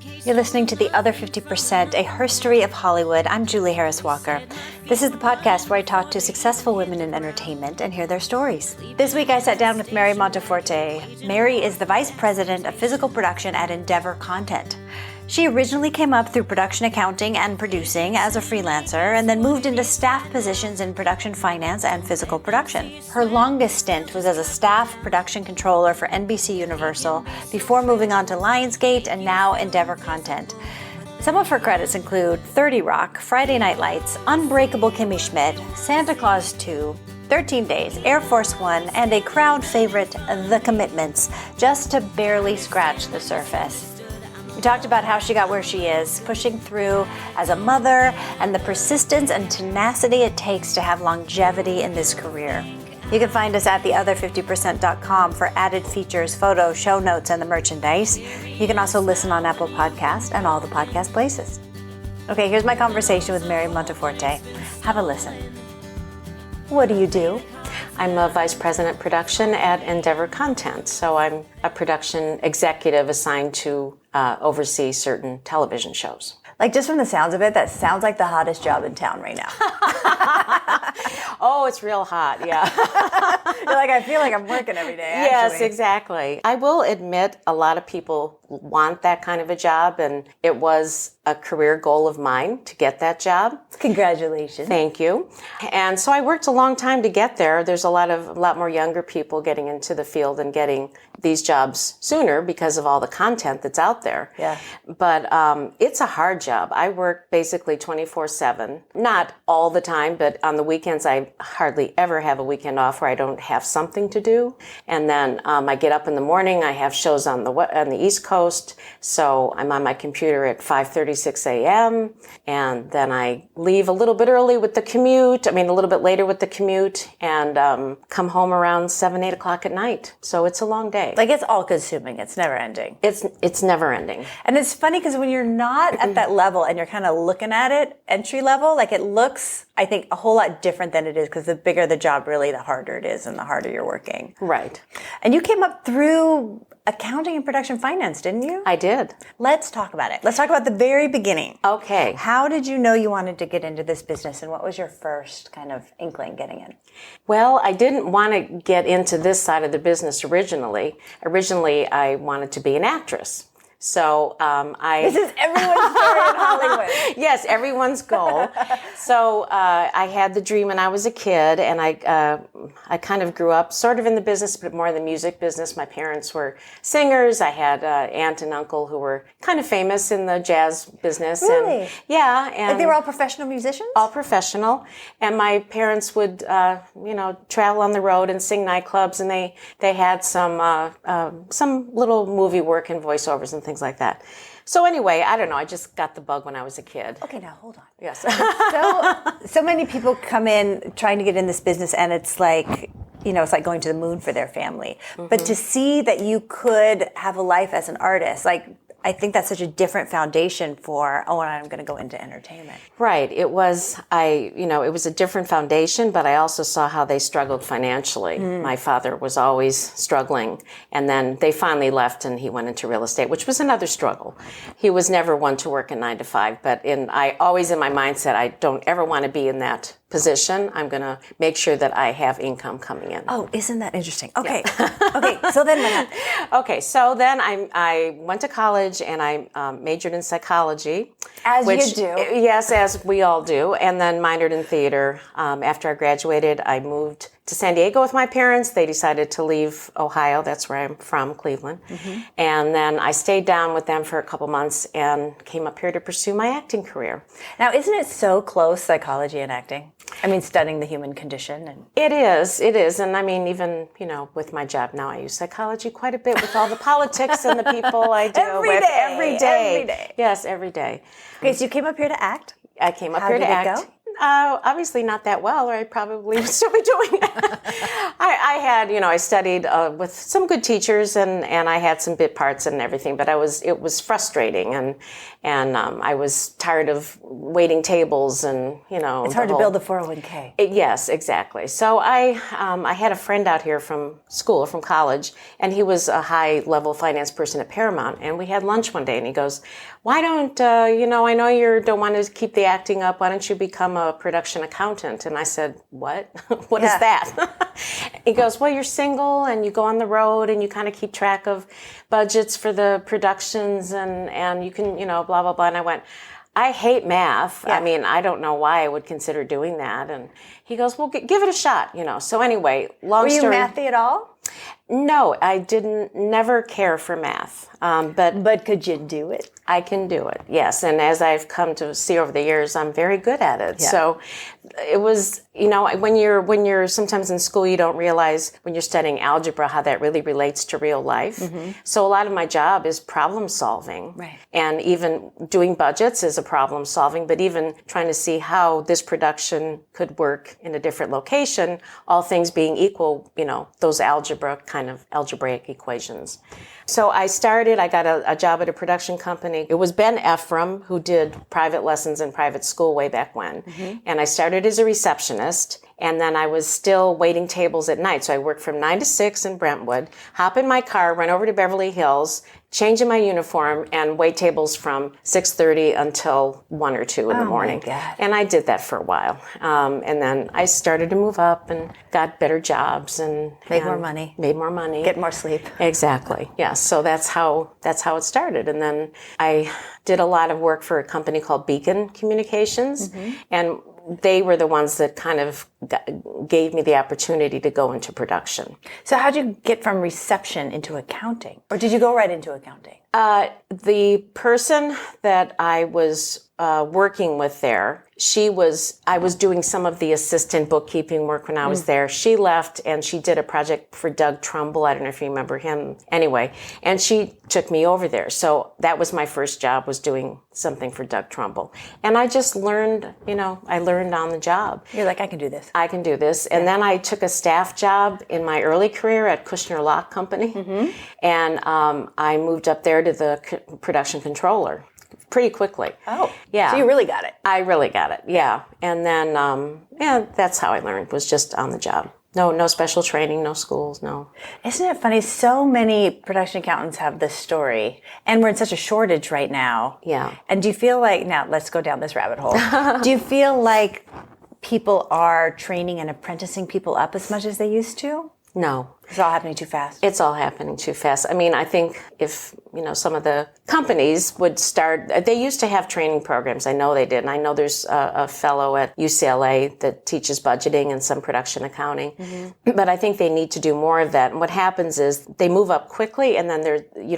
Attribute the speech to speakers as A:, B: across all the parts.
A: You're listening to The Other 50%, a herstory of Hollywood. I'm Julie Harris Walker. This is the podcast where I talk to successful women in entertainment and hear their stories. This week I sat down with Mary Montiforte. Mary is the Vice President of Physical Production at Endeavor Content. She originally came up through production accounting and producing as a freelancer and then moved into staff positions in production finance and physical production. Her longest stint was as a staff production controller for NBCUniversal before moving on to Lionsgate and now Endeavor Content. Some of her credits include 30 Rock, Friday Night Lights, Unbreakable Kimmy Schmidt, Santa Claus 2, 13 Days, Air Force One, and a crowd favorite, The Commitments, just to barely scratch the surface. We talked about how she got where she is, pushing through as a mother, and the persistence and tenacity it takes to have longevity in this career. You can find us at theother50%.com for added features, photos, show notes, and the merchandise. You can also listen on Apple Podcast and all the podcast places. Okay, here's my conversation with Mary Montiforte. Have a listen. What do you do?
B: I'm a Vice President Production at Endeavor Content, so I'm a production executive assigned to oversee certain television shows.
A: Like, just from the sounds of it, that sounds like the hottest job in town right now.
B: Oh, it's real hot, yeah.
A: You're like, I feel like I'm working every day, actually.
B: Yes, exactly. I will admit a lot of people want that kind of a job, and it was a career goal of mine to get that job.
A: Congratulations.
B: Thank you. And so I worked a long time to get there. There's a lot more younger people getting into the field and getting these jobs sooner because of all the content that's out there.
A: Yeah.
B: But it's a hard job. I work basically 24/7. Not all the time, but on the weekends I hardly ever have a weekend off where I don't have something to do. And then I get up in the morning. I have shows on the East Coast, so I'm on my computer at 5:36 a.m. and then I leave a little bit early with the commute. A little bit later with the commute, and come home around 7, 8 o'clock at night. So it's a long day.
A: Like, it's all consuming. It's never ending.
B: It's never ending.
A: And it's funny because when you're not at that level and you're kind of looking at it, entry level, like, it looks, I think, a whole lot different than it is, because the bigger the job, really, the harder it is and the harder you're working.
B: Right.
A: And you came up through accounting and production finance, didn't you?
B: I did.
A: Let's talk about it. Let's talk about the very beginning.
B: Okay.
A: How did you know you wanted to get into this business, and what was your first kind of inkling getting in?
B: Well, I didn't want to get into this side of the business originally. Originally, I wanted to be an actress. So
A: This is everyone's story in Hollywood.
B: Yes, everyone's goal. So I had the dream when I was a kid, and I kind of grew up sort of in the business, but more in the music business. My parents were singers. I had aunt and uncle who were kind of famous in the jazz business.
A: Really?
B: And, yeah. And
A: like, they were all professional musicians?
B: All professional. And my parents would, travel on the road and sing nightclubs, and they had some little movie work and voiceovers and things like that. So anyway, I don't know. I just got the bug when I was a kid.
A: Okay, now hold on.
B: Yes.
A: So many people come in trying to get in this business, and it's like, it's like going to the moon for their family. Mm-hmm. But to see that you could have a life as an artist, like, I think that's such a different foundation for, I'm going to go into entertainment.
B: Right. It was a different foundation, but I also saw how they struggled financially. My father was always struggling, and then they finally left and he went into real estate, which was another struggle. He was never one to work a 9 to 5, but I always in my mindset, I don't ever want to be in that position. I'm going to make sure that I have income coming in.
A: Oh, isn't that interesting? Okay. Yeah. Okay. So then what happened?
B: Okay. So then I went to college and I majored in psychology.
A: As you do.
B: Yes, as we all do. And then minored in theater. After I graduated, I moved to San Diego with my parents. They decided to leave Ohio. That's where I'm from, Cleveland. Mm-hmm. And then I stayed down with them for a couple months and came up here to pursue my acting career.
A: Now, isn't it so close, psychology and acting? Studying the human condition.
B: It is. And even, with my job now, I use psychology quite a bit with all the politics and the people I deal with. Every day. Yes, every day.
A: Okay, so you came up here to act?
B: I came up here to act.
A: How did it go?
B: obviously not that well, or I probably would still be doing it. I had, I studied with some good teachers, and I had some bit parts and everything, but it was frustrating, and I was tired of waiting tables, and
A: it's hard to build a 401k.
B: Yes, exactly. So I had a friend out here from school, from college, and he was a high-level finance person at Paramount, and we had lunch one day, and he goes, "Why don't I know you don't want to keep the acting up. Why don't you become a production accountant?" And I said, "What? What is that?" He goes, "Well, you're single and you go on the road and you kind of keep track of budgets for the productions and you can, blah, blah, blah." And I went, "I hate math. Yeah. I mean, I don't know why I would consider doing that." And he goes, "Well, give it a shot, So anyway, long story.
A: Were you mathy at all?
B: No, I never care for math.
A: But could you do it?
B: I can do it, yes. And as I've come to see over the years, I'm very good at it. Yeah. So it was, when you're sometimes in school, you don't realize when you're studying algebra how that really relates to real life. Mm-hmm. So a lot of my job is problem solving. Right. And even doing budgets is a problem solving, but even trying to see how this production could work in a different location, all things being equal, those algebraic equations. So I got a job at a production company. It was Ben Ephraim who did private lessons in private school way back when. Mm-hmm. And I started as a receptionist. And then I was still waiting tables at night. So I worked from 9 to 6 in Brentwood, hop in my car, run over to Beverly Hills, change in my uniform, and wait tables from 6:30 until 1 or 2 in the morning.
A: My God.
B: And I did that for a while. And then I started to move up and got better jobs and
A: made more money.
B: Get
A: more sleep.
B: Exactly. Yeah. So that's how it started. And then I did a lot of work for a company called Beacon Communications. Mm-hmm. And they were the ones that kind of gave me the opportunity to go into production.
A: So how'd you get from reception into accounting? Or did you go right into accounting?
B: The person that I was working with there, I was doing some of the assistant bookkeeping work when I was there. She left and she did a project for Doug Trumbull. I don't know if you remember him. Anyway, and she took me over there. So that was my first job, was doing something for Doug Trumbull. And I just learned, I learned on the job.
A: You're like, I can do this.
B: I can do this. And then I took a staff job in my early career at Kushner Lock Company. Mm-hmm. And I moved up there to the production controller pretty quickly.
A: Oh,
B: yeah.
A: So you really got it.
B: I really got it, yeah. And then, that's how I learned, was just on the job. No special training, no schools, no.
A: Isn't it funny? So many production accountants have this story, and we're in such a shortage right now.
B: Yeah.
A: And do you feel like, now let's go down this rabbit hole. Do you feel like people are training and apprenticing people up as much as they used to?
B: No.
A: It's all happening too fast.
B: It's all happening too fast. I mean, I think if, some of the companies would start, they used to have training programs. I know they did. And I know there's a fellow at UCLA that teaches budgeting and some production accounting. Mm-hmm. But I think they need to do more of that. And what happens is they move up quickly, and then they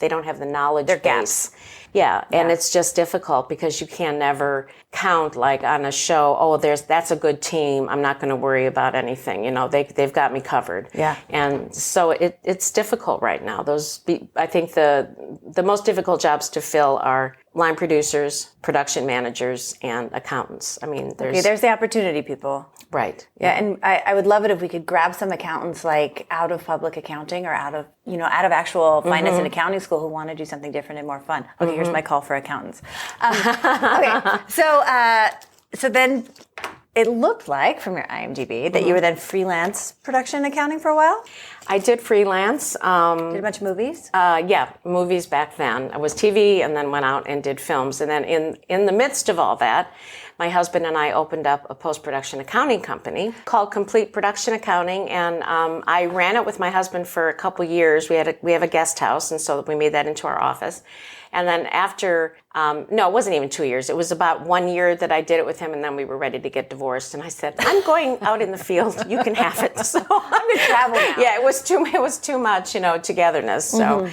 B: don't have the knowledge base.
A: Gaps.
B: Yeah, and it's just difficult because you can never count, like on a show, that's a good team, I'm not going to worry about anything. They've got me covered.
A: Yeah.
B: And so it's difficult right now. I think the most difficult jobs to fill are line producers, production managers, and accountants. I mean,
A: there's the opportunity, people.
B: Right.
A: Yeah, and I would love it if we could grab some accountants like out of public accounting or out of actual finance and accounting school who want to do something different and more fun. Okay, here's my call for accountants. Okay, so then it looked like from your IMDb that you were then freelance production accounting for a while?
B: I did freelance.
A: Did a bunch of movies?
B: Yeah, movies back then. I was TV and then went out and did films. And then in the midst of all that, my husband and I opened up a post-production accounting company called Complete Production Accounting, and I ran it with my husband for a couple years. We have a guest house, and so we made that into our office. And then after, no, it wasn't even 2 years. It was about 1 year that I did it with him, and then we were ready to get divorced. And I said, I'm going out in the field. You can have it. So
A: I'm going to travel now.
B: Yeah, it was too much, togetherness. So.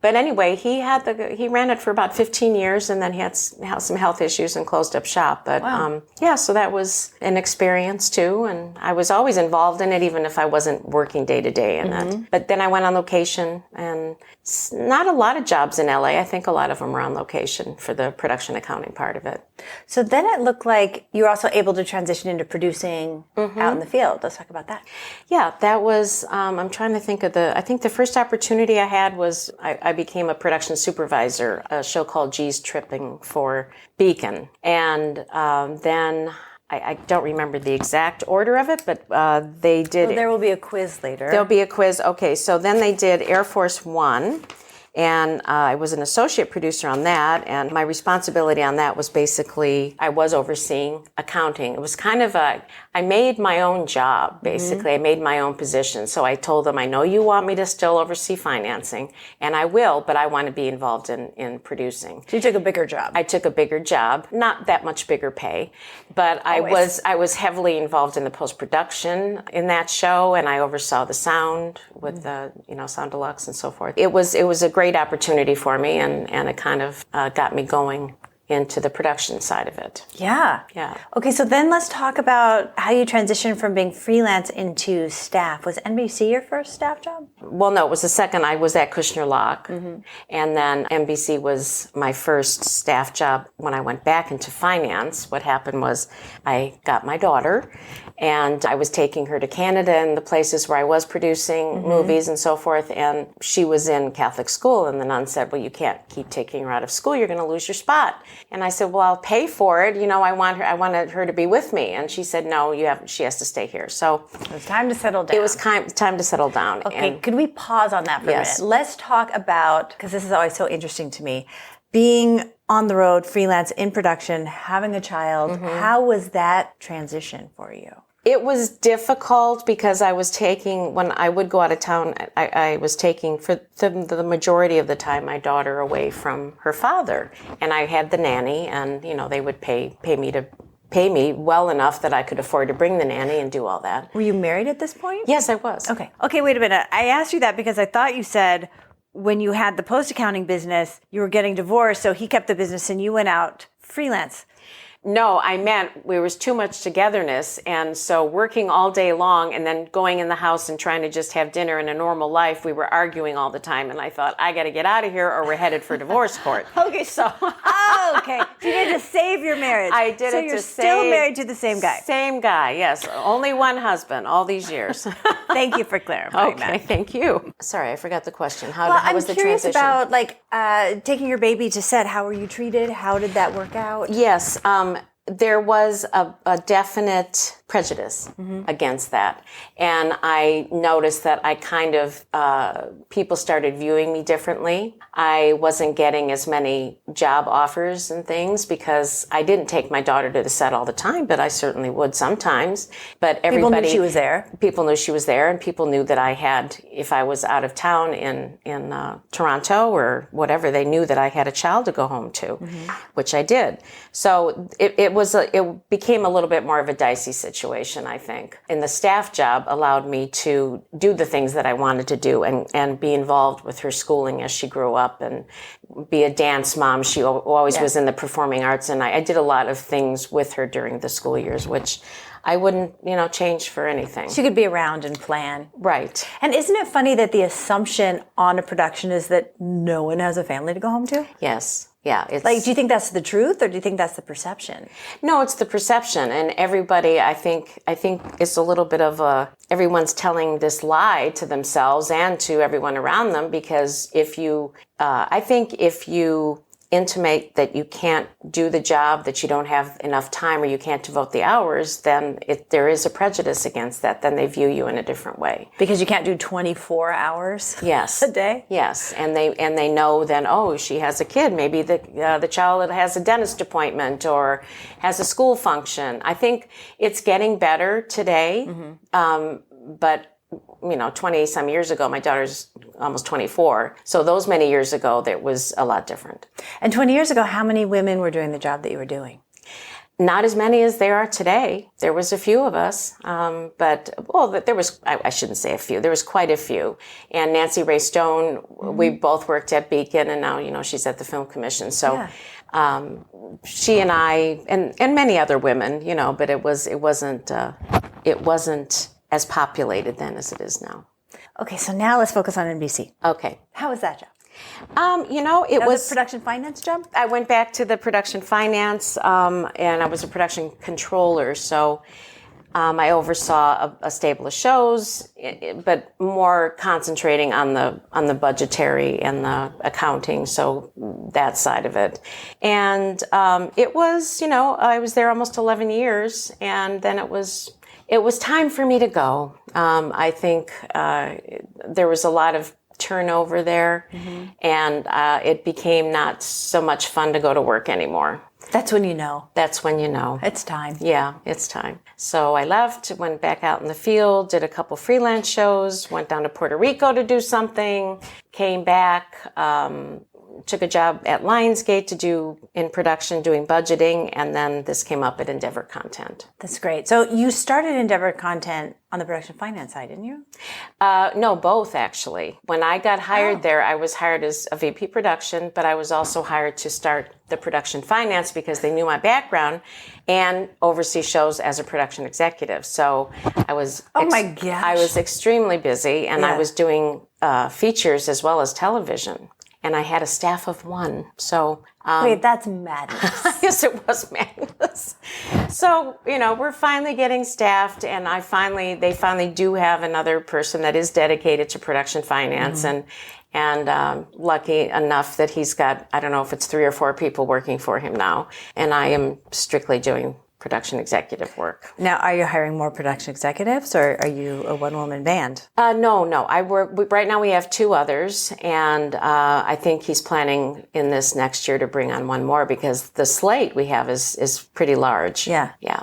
B: But anyway, he ran it for about 15 years, and then he had some health issues and closed up shop. But so that was an experience too, and I was always involved in it, even if I wasn't working day to day in it. But then I went on location, and not a lot of jobs in LA. I think a lot of them were on location for the production accounting part of it.
A: So then it looked like you were also able to transition into producing out in the field. Let's talk about that.
B: Yeah, that was, I'm trying to think of I think the first opportunity I had was I became a production supervisor, a show called G's Tripping for Beacon. And then I don't remember the exact order of it, but they did.
A: Well, there will be a quiz later.
B: There'll be a quiz. Okay, so then they did Air Force One. And I was an associate producer on that, and my responsibility on that was basically I was overseeing accounting. It was kind of I made my own job, basically. I made my own position. So I told them, I know you want me to still oversee financing, and I will, but I want to be involved in producing.
A: So you took a bigger job.
B: I took a bigger job, not that much bigger pay, but I was heavily involved in the post-production in that show, and I oversaw the sound with the Sound Deluxe and so forth. It was a great opportunity for me, and it kind of got me going into the production side of it.
A: Yeah. Okay, so then let's talk about how you transitioned from being freelance into staff. Was NBC your first staff job?
B: Well, no, it was the second. I was at Kushner Lock, and then NBC was my first staff job. When I went back into finance, what happened was I got my daughter, and I was taking her to Canada and the places where I was producing movies and so forth, and she was in Catholic school, and the nun said, well, you can't keep taking her out of school. You're going to lose your spot. And I said, well, I'll pay for it. I wanted her to be with me. And she said, no, she has to stay here. So
A: it was time to settle down.
B: It was time to settle down.
A: Okay, could we pause on that for a minute? Let's talk about, because this is always so interesting to me, being on the road, freelance, in production, having a child. How was that transition for you?
B: It was difficult because I was taking, when I would go out of town, I was taking for the majority of the time my daughter away from her father. And I had the nanny, and, they would pay me well enough that I could afford to bring the nanny and do all that.
A: Were you married at this point?
B: Yes, I was.
A: Okay, wait a minute. I asked you that because I thought you said when you had the post-accounting business, you were getting divorced, so he kept the business and you went out freelance.
B: No, I meant there was too much togetherness, and so working all day long and then going in the house and trying to just have dinner in a normal life, we were arguing all the time, and I thought, I got to get out of here or we're headed for divorce court.
A: Okay, so okay. So you did to save your marriage.
B: I did
A: so
B: it to save.
A: So you're still married to the same guy?
B: Same guy, yes. Only one husband all these years.
A: Thank you for clarifying that.
B: Okay, thank you. Sorry, I forgot the question. How was the transition?
A: I'm curious about taking your baby to set. How were you treated? How did that work out?
B: Yes, there was a definite prejudice against that. And I noticed that I kind of, people started viewing me differently. I wasn't getting as many job offers and things because I didn't take my daughter to the set all the time, but I certainly would sometimes. But everybody...
A: People knew she was there.
B: People knew she was there, and people knew that I had, if I was out of town in Toronto or whatever, they knew that I had a child to go home to, which I did. So it became a little bit more of a dicey situation, I think. And the staff job allowed me to do the things that I wanted to do and be involved with her schooling as she grew up and be a dance mom. She always was in the performing arts, and I did a lot of things with her during the school years, which I wouldn't, change for anything.
A: She could be around and plan.
B: Right.
A: And isn't it funny that the assumption on a production is that no one has a family to go home to?
B: Yes. Yeah. It's
A: do you think that's the truth, or do you think that's the perception?
B: No, it's the perception. And everybody, I think it's a little bit of everyone's telling this lie to themselves and to everyone around them, because if you intimate that you can't do the job, that you don't have enough time, or you can't devote the hours, then there is a prejudice against that. Then they view you in a different way.
A: Because you can't do 24 hours a day?
B: Yes. And they know then, oh, she has a kid. Maybe the child has a dentist appointment or has a school function. I think it's getting better today. But 20-some years ago, my daughter's almost 24. So those many years ago, that was a lot different.
A: And 20 years ago, how many women were doing the job that you were doing?
B: Not as many as there are today. There was a few of us, there was, I shouldn't say a few, there was quite a few. And Nancy Ray Stone, we both worked at Beacon, and now, she's at the Film Commission. So she and I, and many other women, but it wasn't as populated then as it is now.
A: Okay, so now let's focus on NBC.
B: Okay.
A: How was that job?
B: It was
A: a production finance job?
B: I went back to the production finance, and I was a production controller. So I oversaw a stable of shows, but more concentrating on the budgetary and the accounting. So that side of it. And it was, I was there almost 11 years, and then it was time for me to go. I think there was a lot of turnover there, and it became not so much fun to go to work anymore.
A: That's when you know.
B: That's when you know.
A: It's time.
B: Yeah, it's time. So I left, went back out in the field, did a couple freelance shows, went down to Puerto Rico to do something, came back, took a job at Lionsgate to do in production, doing budgeting, and then this came up at Endeavor Content.
A: That's great. So you started Endeavor Content on the production finance side, didn't you?
B: No, both actually. When I got hired there, I was hired as a VP production, but I was also hired to start the production finance because they knew my background and oversee shows as a production executive. So I was
A: my gosh.
B: I was extremely busy, and I was doing features as well as television. And I had a staff of one. So
A: wait, that's madness.
B: Yes, it was madness. So, we're finally getting staffed, and they finally do have another person that is dedicated to production finance, and lucky enough that he's got, I don't know if it's 3 or 4 people working for him now, and I am strictly doing production executive work.
A: Now, are you hiring more production executives, or are you a one-woman band?
B: No. Right now we have 2 others, and I think he's planning in this next year to bring on 1 more because the slate we have is pretty large.
A: Yeah.
B: Yeah.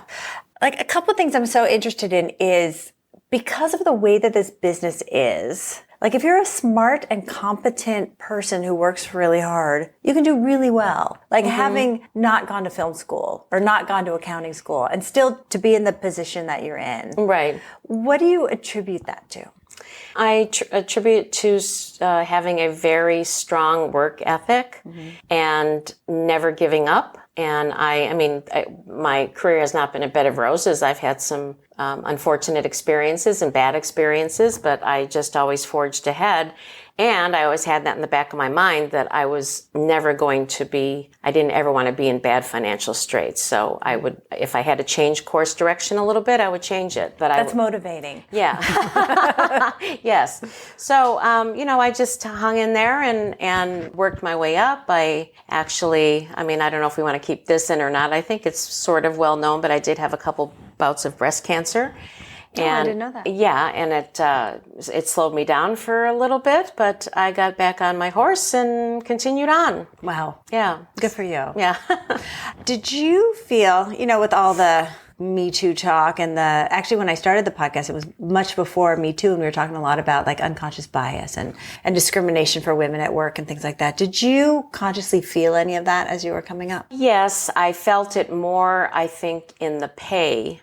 A: Like, a couple of things I'm so interested in is because of the way that this business is, like, if you're a smart and competent person who works really hard, you can do really well. Like, having not gone to film school or not gone to accounting school and still to be in the position that you're in.
B: Right.
A: What do you attribute that to?
B: I attribute to having a very strong work ethic and never giving up. And my career has not been a bed of roses. I've had some unfortunate experiences and bad experiences, but I just always forged ahead. And I always had that in the back of my mind that I was never going to I didn't ever want to be in bad financial straits. So I would, if I had to change course direction a little bit, I would change it. But
A: That's motivating.
B: Yeah. Yes. So, I just hung in there and worked my way up. I actually, I don't know if we want to keep this in or not. I think it's sort of well known, but I did have a couple bouts of breast cancer.
A: And, I didn't know that.
B: Yeah, and it slowed me down for a little bit, but I got back on my horse and continued on.
A: Wow.
B: Yeah.
A: Good for you.
B: Yeah.
A: Did you feel, with all the Me Too talk and actually when I started the podcast, it was much before Me Too, and we were talking a lot about like unconscious bias and discrimination for women at work and things like that. Did you consciously feel any of that as you were coming up?
B: Yes, I felt it more, I think, in the pay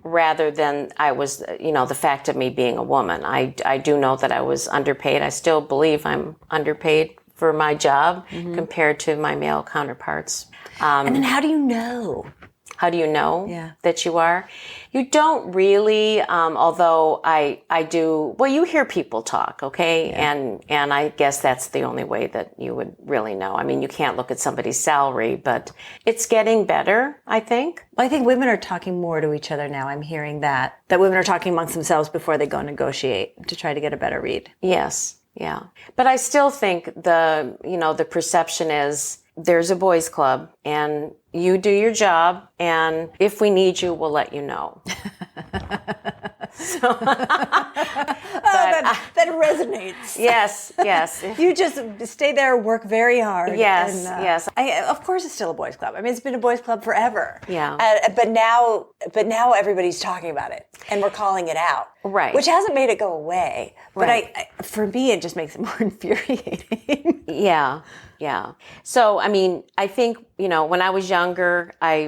B: rather than I was, the fact of me being a woman. I do know that I was underpaid. I still believe I'm underpaid for my job compared to my male counterparts.
A: And then how do you know?
B: How do you know that you are? You don't really, although I do, well, you hear people talk, okay? Yeah. And I guess that's the only way that you would really know. You can't look at somebody's salary, but it's getting better, I think.
A: Well, I think women are talking more to each other now. I'm hearing that women are talking amongst themselves before they go negotiate to try to get a better read.
B: Yes, yeah. But I still think the perception is there's a boys club and you do your job, and if we need you, we'll let you know.
A: That resonates.
B: Yes.
A: You just stay there, work very hard.
B: Yes, yes.
A: Of course, it's still a boys' club. It's been a boys' club forever.
B: Yeah.
A: But now everybody's talking about it, and we're calling it out.
B: Right.
A: Which hasn't made it go away. But
B: Right.
A: for me, it just makes it more infuriating.
B: Yeah. Yeah. So, I mean, I think, when I was younger, I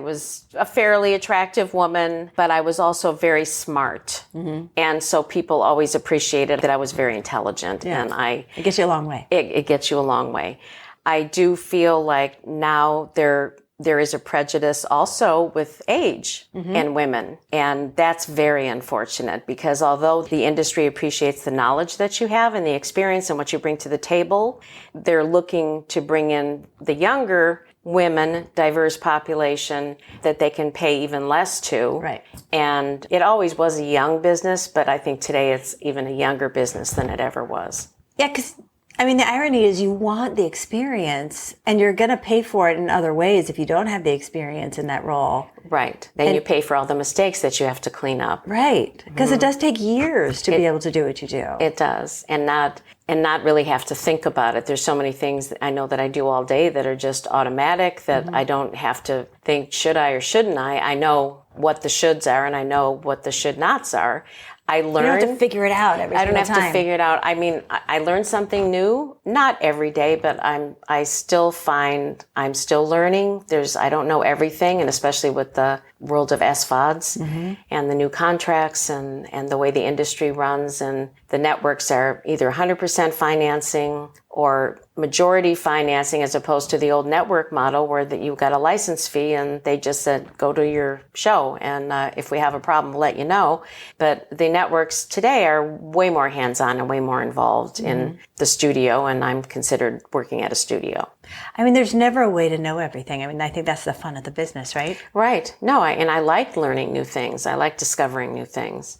B: was a fairly attractive woman, but I was also very smart. Mm-hmm. And so people always appreciated that I was very intelligent.
A: Yeah.
B: And
A: it gets you a long way.
B: It gets you a long way. I do feel like now there is a prejudice also with age and women. And that's very unfortunate because although the industry appreciates the knowledge that you have and the experience and what you bring to the table, they're looking to bring in the younger women, diverse population that they can pay even less to.
A: Right.
B: And it always was a young business, but I think today it's even a younger business than it ever was.
A: Yeah, because the irony is you want the experience and you're going to pay for it in other ways if you don't have the experience in that role.
B: Right. Then you pay for all the mistakes that you have to clean up.
A: Right. Because it does take years to be able to do what you do.
B: It does. And not really have to think about it. There's so many things that I know that I do all day that are just automatic that I don't have to think, should I or shouldn't I? I know what the shoulds are and I know what the should nots are. I learn.
A: You don't have to figure it out every single time.
B: I don't have to figure it out. I learn something new, not every day, but I still find I'm still learning. I don't know everything, and especially with the world of SVODs and the new contracts and the way the industry runs, and the networks are either 100% financing or majority financing as opposed to the old network model where that you got a license fee and they just said, go to your show. And if we have a problem, we'll let you know. But the networks today are way more hands-on and way more involved in the studio. And I'm considered working at a studio.
A: There's never a way to know everything. I think that's the fun of the business, right?
B: Right. No, I like learning new things. I like discovering new things.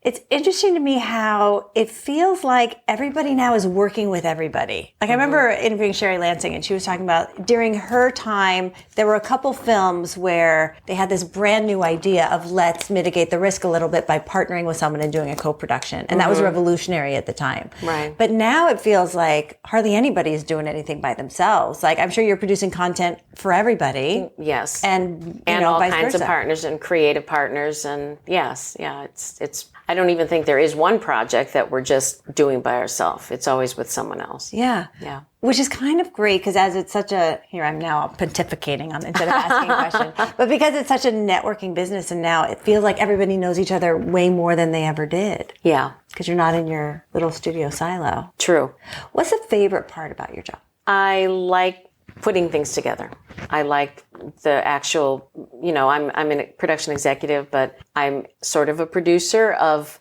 A: It's interesting to me how it feels like everybody now is working with everybody. Like I remember interviewing Sherry Lansing and she was talking about during her time, there were a couple films where they had this brand new idea of let's mitigate the risk a little bit by partnering with someone and doing a co-production. And that was revolutionary at the time.
B: Right.
A: But now it feels like hardly anybody is doing anything by themselves. Like I'm sure you're producing content for everybody.
B: Yes.
A: And
B: all
A: vice
B: kinds
A: versa.
B: of partners and creative partners. And yes, yeah, it's I don't even think there is one project that we're just doing by ourselves. It's always with someone else.
A: Yeah.
B: Yeah.
A: Which is kind of great because as it's such a, here I'm now pontificating on instead of asking a question, but because it's such a networking business and now it feels like everybody knows each other way more than they ever did.
B: Yeah.
A: Because you're not in your little studio silo.
B: True.
A: What's the favorite part about your job?
B: I like putting things together. I like the actual, I'm a production executive, but I'm sort of a producer of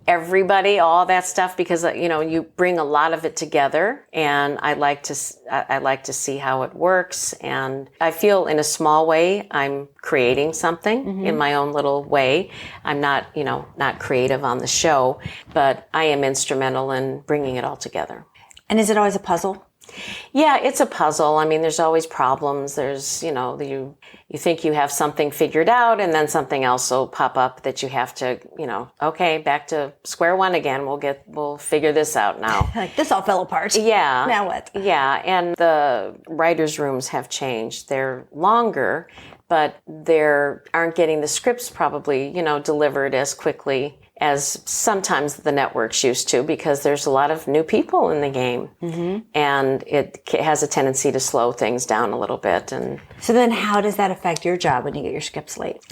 B: everybody, all that stuff, because, you bring a lot of it together and I like to see how it works. And I feel in a small way, I'm creating something in my own little way. I'm not, not creative on the show, but I am instrumental in bringing it all together.
A: And is it always a puzzle?
B: Yeah, it's a puzzle. There's always problems. There's, you think you have something figured out and then something else will pop up that you have to, okay, back to square one again. We'll figure this out now.
A: Like this all fell apart.
B: Yeah.
A: Now what?
B: Yeah. And the writers' rooms have changed. They're longer, but they aren't getting the scripts probably, delivered as quickly as sometimes the networks used to, because there's a lot of new people in the game. And it has a tendency to slow things down a little bit. And
A: so then how does that affect your job when you get your scripts late?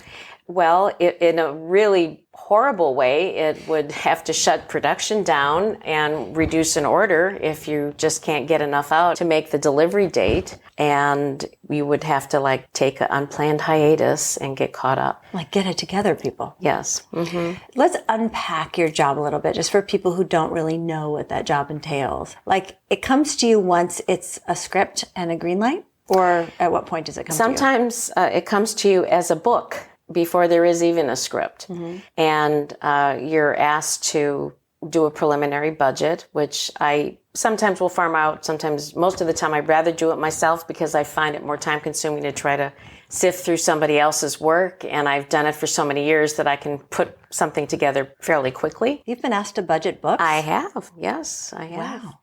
B: Well, in a really horrible way, it would have to shut production down and reduce an order if you just can't get enough out to make the delivery date. And you would have to take an unplanned hiatus and get caught up.
A: Get it together, people.
B: Yes.
A: Let's unpack your job a little bit, just for people who don't really know what that job entails. It comes to you once it's a script and a green light? Or at what point does it come to you?
B: Sometimes it comes to you as a book before there is even a script. And you're asked to do a preliminary budget, which I sometimes will farm out. Sometimes, most of the time, I'd rather do it myself because I find it more time consuming to try to sift through somebody else's work. And I've done it for so many years that I can put something together fairly quickly.
A: You've been asked to budget books?
B: I have. Yes, I have.
A: Wow.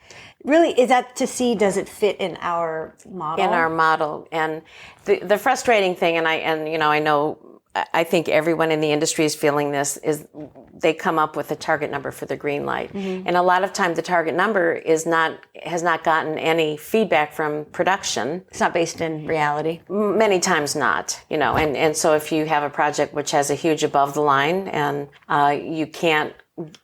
A: Really? Is that to see, does it fit in our model?
B: In our model. And the frustrating thing, and I know I think everyone in the industry is feeling this, is they come up with a target number for the green light. Mm-hmm. And a lot of times the target number has not gotten any feedback from production.
A: It's not based in reality.
B: Many times not, and so if you have a project which has a huge above the line and you can't,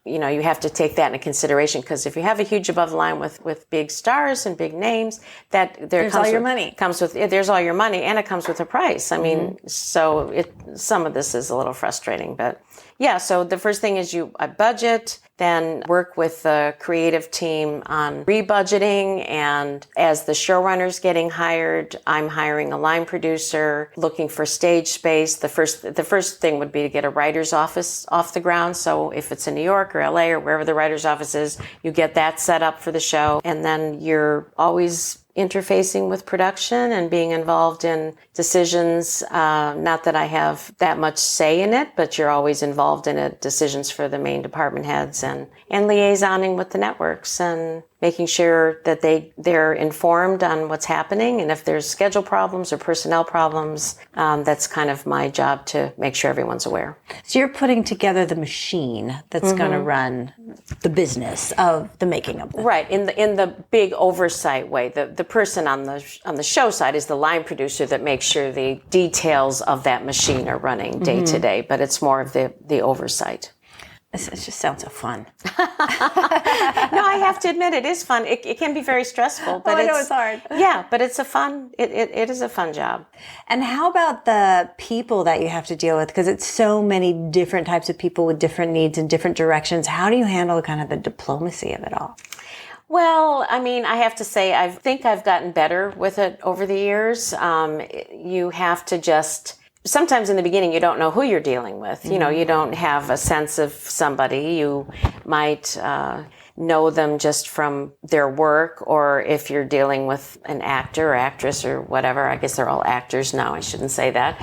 B: you have to take that into consideration, because if you have a huge above the line with big stars and big names, there's all your money. There's all your money, and it comes with a price. I mean, so some of this is a little frustrating, but yeah. So the first thing is I budget, then work with the creative team on rebudgeting, and as the showrunner's getting hired, I'm hiring a line producer, looking for stage space. The first thing would be to get a writer's office off the ground. So if it's in New York or LA or wherever the writer's office is, you get that set up for the show, and then you're always interfacing with production and being involved in decisions. Not that I have that much say in it, but you're always involved in it, decisions for the main department heads, and liaisoning with the networks and making sure that they're informed on what's happening. And if there's schedule problems or personnel problems, that's kind of my job to make sure everyone's aware.
A: So you're putting together the machine that's going to run the business of the making of it.
B: Right. In the big oversight way. The person on the show side is the line producer that makes sure the details of that machine are running day to day, but it's more of the oversight.
A: It just sounds so fun.
B: No, I have to admit, it is fun. It can be very stressful, but
A: I know it's hard.
B: Yeah, but it's it is a fun job.
A: And how about the people that you have to deal with? Because it's so many different types of people with different needs and different directions. How do you handle kind of the diplomacy of it all?
B: Well, I mean, I have to say, I think I've gotten better with it over the years. You have to just... Sometimes in the beginning, you don't know who you're dealing with. You don't have a sense of somebody. You might know them just from their work, or if you're dealing with an actor or actress or whatever. I guess they're all actors now. I shouldn't say that.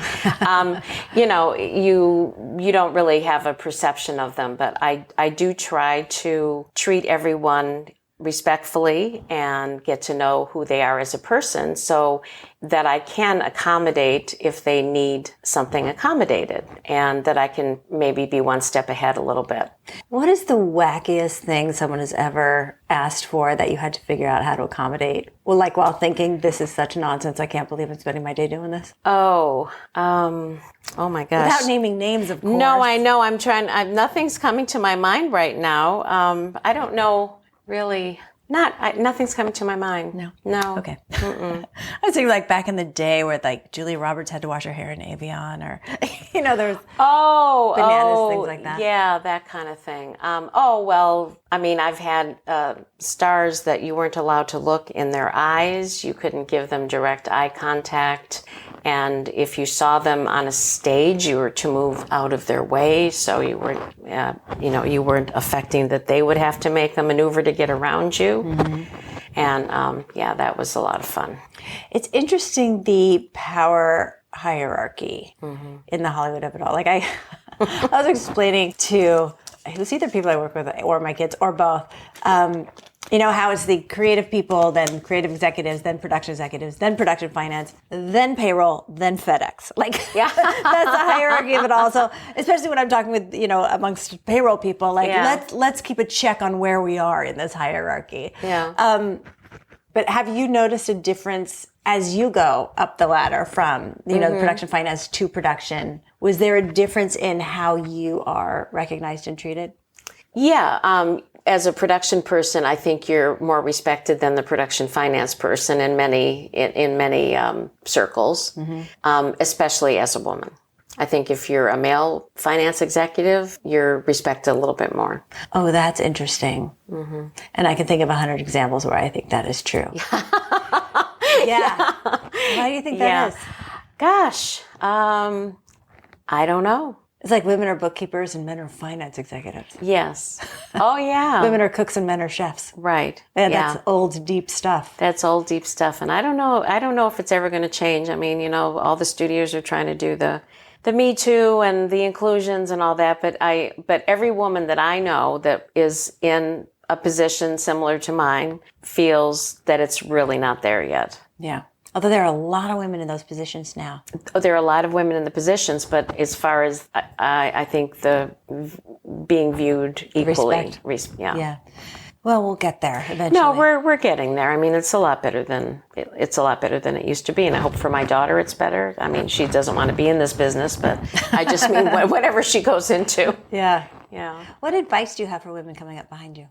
B: You don't really have a perception of them. But I do try to treat everyone respectfully and get to know who they are as a person, so that I can accommodate if they need something accommodated, and that I can maybe be one step ahead a little bit.
A: What is the wackiest thing someone has ever asked for that you had to figure out how to accommodate? Well, like while thinking, this is such nonsense, I can't believe I'm spending my day doing this.
B: Oh my gosh.
A: Without naming names, of course.
B: No, I know. Nothing's coming to my mind right now. I don't know. Really, nothing's coming to my mind. No.
A: Okay. I was thinking like back in the day where like Julia Roberts had to wash her hair in Evian, or there was bananas, things like that.
B: Yeah, that kind of thing. Well, I mean, I've had stars that you weren't allowed to look in their eyes. You couldn't give them direct eye contact. And if you saw them on a stage, you were to move out of their way, so you weren't, you weren't affecting that they would have to make a maneuver to get around you. Mm-hmm. And that was a lot of fun.
A: It's interesting, the power hierarchy in the Hollywood of it all. Like I was explaining to it was either people I work with or my kids or both. How it's the creative people, then creative executives, then production executives, then production finance, then payroll, then FedEx. That's the hierarchy of it all. So especially when I'm talking with, amongst payroll people, let's keep a check on where we are in this hierarchy.
B: Yeah.
A: But have you noticed a difference as you go up the ladder from, the production finance to production? Was there a difference in how you are recognized and treated?
B: Yeah. As a production person, I think you're more respected than the production finance person in many circles, especially as a woman. I think if you're a male finance executive, you're respected a little bit more.
A: Oh, that's interesting. Mm-hmm. And I can think of 100 examples where I think that is true. Yeah. Why do you think that is?
B: Gosh, I don't know.
A: It's like women are bookkeepers and men are finance executives.
B: Yes. Oh, yeah.
A: Women are cooks and men are chefs.
B: Right.
A: And that's old, deep stuff.
B: That's old, deep stuff. And I don't know if it's ever going to change. I mean, all the studios are trying to do the Me Too and the inclusions and all that. But every woman that I know that is in a position similar to mine feels that it's really not there yet.
A: Yeah. Although there are a lot of women in those positions now.
B: Oh, there are a lot of women in the positions, but as far as I think the being viewed equally.
A: Respect. Yeah. Well, we'll get there eventually.
B: No, we're getting there. I mean, it's a lot better than it used to be, and I hope for my daughter it's better. I mean, she doesn't want to be in this business, but I just mean whatever she goes into.
A: Yeah.
B: Yeah.
A: What advice do you have for women coming up behind you?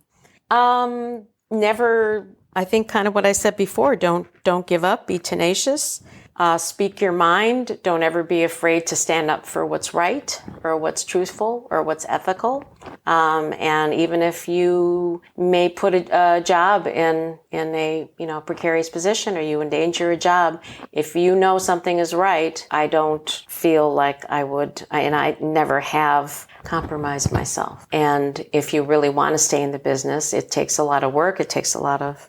B: Never. I think kind of what I said before. Don't give up. Be tenacious. Speak your mind. Don't ever be afraid to stand up for what's right or what's truthful or what's ethical. And even if you may put a job in a precarious position or you endanger a job, if you know something is right, I don't feel like I would, and I never have compromised myself. And if you really want to stay in the business, it takes a lot of work. It takes a lot of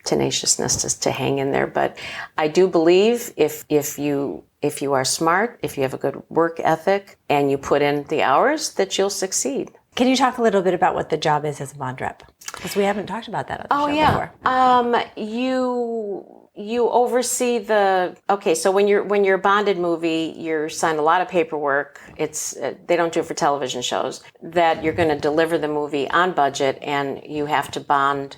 B: tenaciousness to hang in there. But I do believe if you are smart, if you have a good work ethic, and you put in the hours, that you'll succeed.
A: Can you talk a little bit about what the job is as a bond rep? Because we haven't talked about that on the show before. You oversee so when you're a bonded movie, you're signed a lot of paperwork. They don't do it for television shows, that you're going to deliver the movie on budget, and you have to bond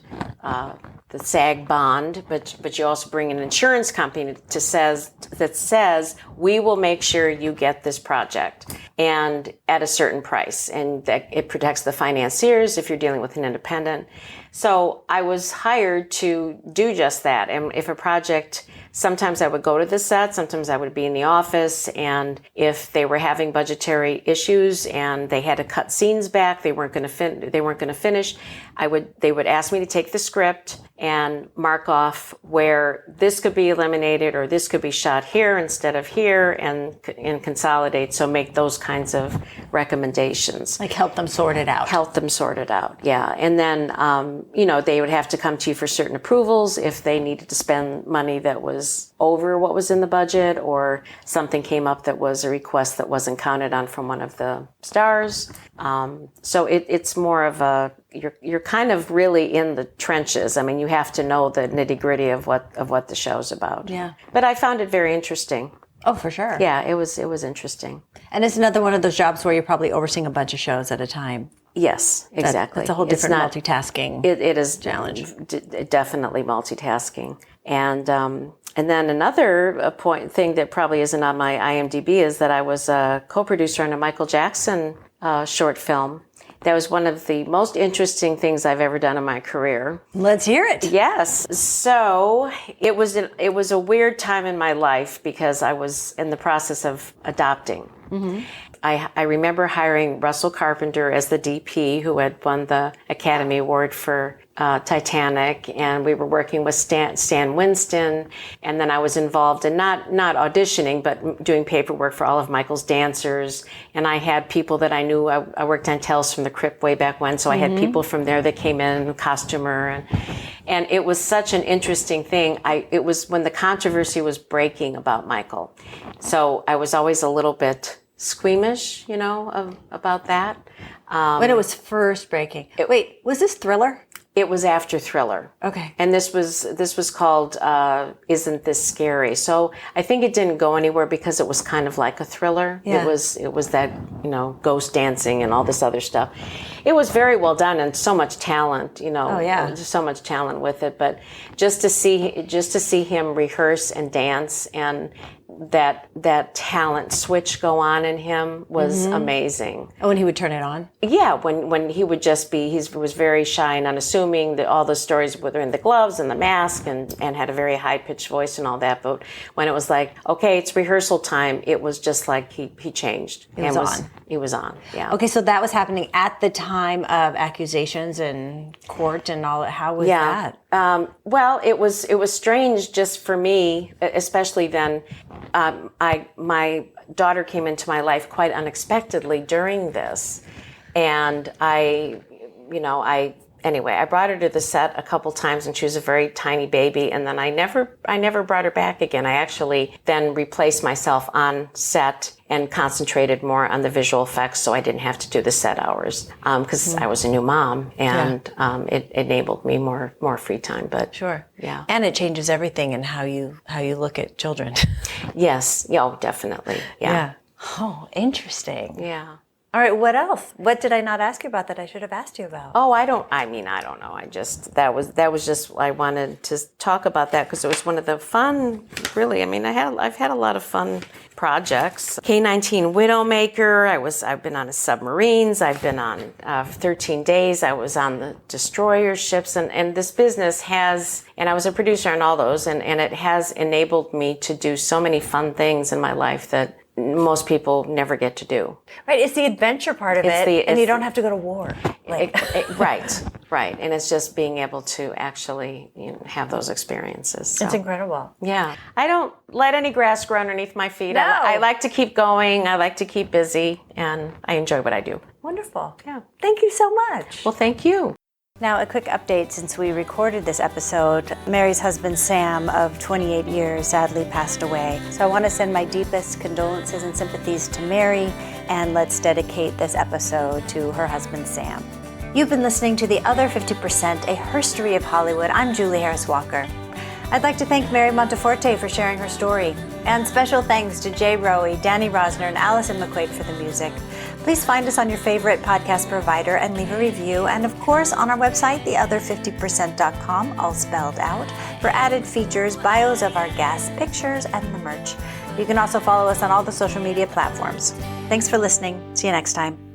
A: the SAG bond, but you also bring an insurance company that says we will make sure you get this project and at a certain price, and that it protects the financiers if you're dealing with an independent. So I was hired to do just that. And if a project, sometimes I would go to the set, sometimes I would be in the office, and if they were having budgetary issues and they had to cut scenes back, they weren't going to finish, they would ask me to take the script and mark off where this could be eliminated or this could be shot here instead of here, and consolidate. So make those kinds of recommendations. Like help them sort it out.
B: Yeah. And then, they would have to come to you for certain approvals if they needed to spend money that was over what was in the budget, or something came up that was a request that wasn't counted on from one of the stars. So it's more of you're kind of really in the trenches. I mean, you have to know the nitty gritty of what the show's about.
A: Yeah.
B: But I found it very interesting.
A: Oh, for sure.
B: Yeah, it was interesting.
A: And it's another one of those jobs where you're probably overseeing a bunch of shows at a time.
B: Yes, exactly.
A: It's a whole different multitasking.
B: It is
A: challenge.
B: Definitely multitasking. And then another thing that probably isn't on my IMDb is that I was a co-producer on a Michael Jackson short film. That was one of the most interesting things I've ever done in my career.
A: Let's hear it.
B: Yes. So it was a weird time in my life because I was in the process of adopting. Mm-hmm. I remember hiring Russell Carpenter as the DP, who had won the Academy Award for Titanic, and we were working with Stan Winston, and then I was involved in not auditioning, but doing paperwork for all of Michael's dancers, and I had people that I knew. I worked on Tales from the Crypt way back when, so I had people from there that came in, costumer, and it was such an interesting thing. It was when the controversy was breaking about Michael, so I was always a little bit squeamish, about that.
A: When it was first breaking. Wait, was this Thriller?
B: It was after Thriller.
A: Okay.
B: And this was called Isn't This Scary? So I think it didn't go anywhere because it was kind of like a thriller.
A: Yeah.
B: It was that, ghost dancing and all this other stuff. It was very well done and so much talent,
A: Oh, yeah.
B: just so much talent with it. But just to see him rehearse and dance, and that talent switch go on in him was amazing.
A: Oh, and he would turn it on?
B: Yeah, when he would just be, he was very shy and unassuming. All the stories were in the gloves and the mask, and had a very high-pitched voice and all that. But when it was like, okay, it's rehearsal time, it was just like he changed.
A: He was on,
B: yeah.
A: Okay, so that was happening at the time of accusations and court and all. How was that?
B: Well, it was strange just for me, especially then. My daughter came into my life quite unexpectedly during this, and I Anyway, I brought her to the set a couple times and she was a very tiny baby, and then I never brought her back again. I actually then replaced myself on set and concentrated more on the visual effects so I didn't have to do the set hours because I was a new mom, and it enabled me more free time. But
C: Sure.
B: yeah.
C: And it changes everything in how you look at children.
B: Yes. Yeah, oh, definitely. Yeah.
C: Oh, interesting.
B: Yeah.
A: All right, what else? What did I not ask you about that I should have asked you about?
B: Oh, I don't know. I just, that was just, I wanted to talk about that because it was one of the fun, really, I mean, I've had a lot of fun projects. K-19 Widowmaker, I've been on submarines, I've been on 13 Days, I was on the destroyer ships, and this business has, and I was a producer on all those, and it has enabled me to do so many fun things in my life that most people never get to do.
A: Right, it's the adventure part of it, and you don't have to go to war.
B: Right. And it's just being able to actually have those experiences. So.
A: It's incredible.
B: Yeah. I don't let any grass grow underneath my feet.
A: No.
B: I like to keep going. I like to keep busy, and I enjoy what I do.
A: Wonderful.
B: Yeah.
A: Thank you so much.
B: Well, thank you.
A: Now, a quick update since we recorded this episode. Mary's husband, Sam, of 28 years, sadly passed away. So I want to send my deepest condolences and sympathies to Mary, and let's dedicate this episode to her husband, Sam. You've been listening to The Other 50%, a herstory of Hollywood. I'm Julie Harris Walker. I'd like to thank Mary Montiforte for sharing her story. And special thanks to Jay Rowe, Danny Rosner, and Allison McQuaid for the music. Please find us on your favorite podcast provider and leave a review. And of course, on our website, theother50%.com, all spelled out, for added features, bios of our guests, pictures, and the merch. You can also follow us on all the social media platforms. Thanks for listening. See you next time.